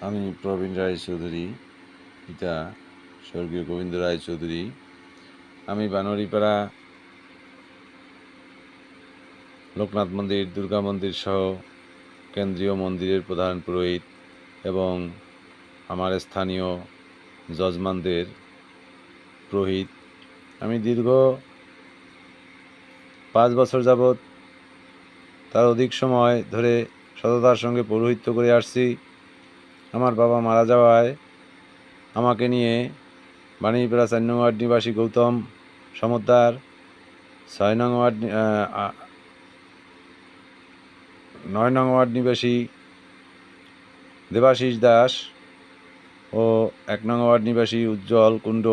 আমি প্রবীণ রায়চৌধুরী, পিতা স্বর্গীয় গোবিন্দ রায়চৌধুরী। আমি বানরিপাড়া লোকনাথ মন্দির, দুর্গা মন্দির সহ কেন্দ্রীয় মন্দিরের প্রধান পুরোহিত এবং আমার স্থানীয় যজমানদের পুরোহিত। আমি দীর্ঘ 5 বছর যাবৎ তার অধিক সময় ধরে সততার সঙ্গে পৌরোহিত্য করে আসছি। আমার বাবা মারা যাওয়ায় আমাকে নিয়ে বাণীপাড়া 4 নং ওয়ার্ড নিবাসী গৌতম সমদ্দার, 9 নং ওয়ার্ড নিবাসী দেবাশিস দাস ও 1 নং ওয়ার্ড নিবাসী উজ্জ্বল কুণ্ড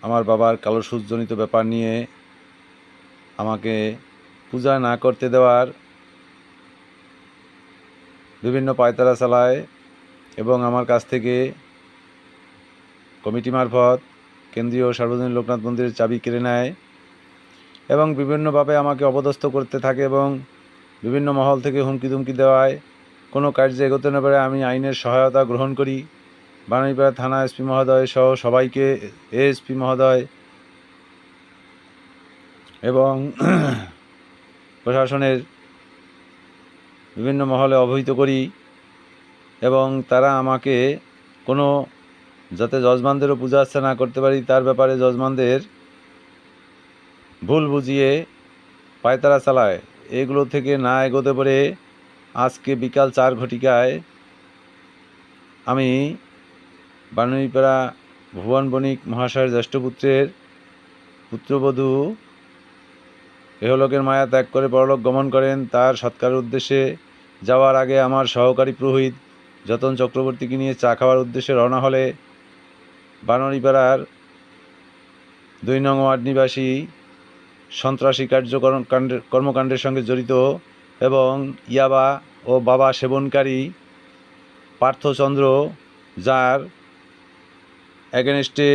আমার বাবার কালসূচজনিত ব্যাপার নিয়ে আমাকে পূজা না করতে দেওয়ার বিভিন্ন পায়তারা চালায় এবং আমার কাছ থেকে কমিটি মারফত কেন্দ্রীয় সার্বজনীন লোকনাথ মন্দিরের চাবি কেড়ে নেয় এবং বিভিন্নভাবে আমাকে অপদস্থ করতে থাকে এবং বিভিন্ন মহল থেকে হুমকি ধুমকি দেওয়ায় কোনো কার্যে এগোতে না পারে আমি আইনের সহায়তা গ্রহণ করি। বাণীপাড়া থানা এসপি মহোদয় সহ সবাইকে, এএসপি মহোদয় এবং প্রশাসনের বিভিন্ন মহলে অবহিত করি এবং তারা আমাকে কোনো যাতে যজমানদেরও পূজা আর্চা না করতে পারি তার ব্যাপারে যজমানদের ভুল বুঝিয়ে পায়তারা চালায়। এগুলো থেকে না এগোতে পারে আজকে বিকাল 4 ঘটিকায় আমি বাণীপাড়া ভুবন বণিক মহাশয়ের জ্যেষ্ঠপুত্রের পুত্রবধূ এহলোকের মায়া ত্যাগ করে পরলোক গমন করেন। তার সৎকারের উদ্দেশ্যে যাওয়ার আগে আমার সহকারী পুরোহিত যতন চক্রবর্তীকে নিয়ে চা খাওয়ার উদ্দেশ্যে রওনা হলে বাণীপাড়ার 2 নং ওয়ার্ড নিবাসী সন্ত্রাসী কর্মকাণ্ডের সঙ্গে জড়িত এবং ইয়াবা ও বাবা সেবনকারী পার্থচন্দ্র, যার এগেনস্টে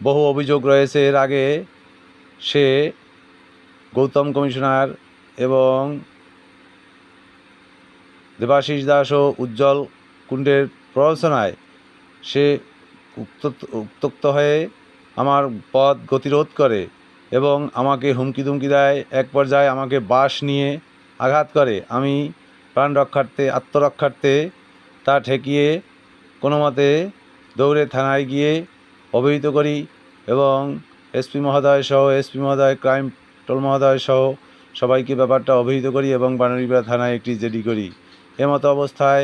বহু অভিযোগ রয়েছে, এর আগে সে গৌতম কমিশনার এবং দেবাশিস দাস ও উজ্জ্বল কুণ্ডের প্ররোচনায় সে উত্ত্যক্ত হয়ে আমার পথ গতিরোধ করে এবং আমাকে হুমকি ধুমকি দেয়। এক পর্যায়ে আমাকে বাঁশ নিয়ে আঘাত করে। আমি প্রাণ রক্ষার্থে, আত্মরক্ষার্থে তা ঠেকিয়ে কোনো মতে দৌড়ে থানায় গিয়ে অবহিত করি এবং এসপি মহোদয় সহ, এসপি মহোদয়, ক্রাইম টোল মহোদয় সহ সবাইকে ব্যাপারটা অবহিত করি এবং বাণীপাড়া থানায় একটি জিডি করি। এমতো অবস্থায়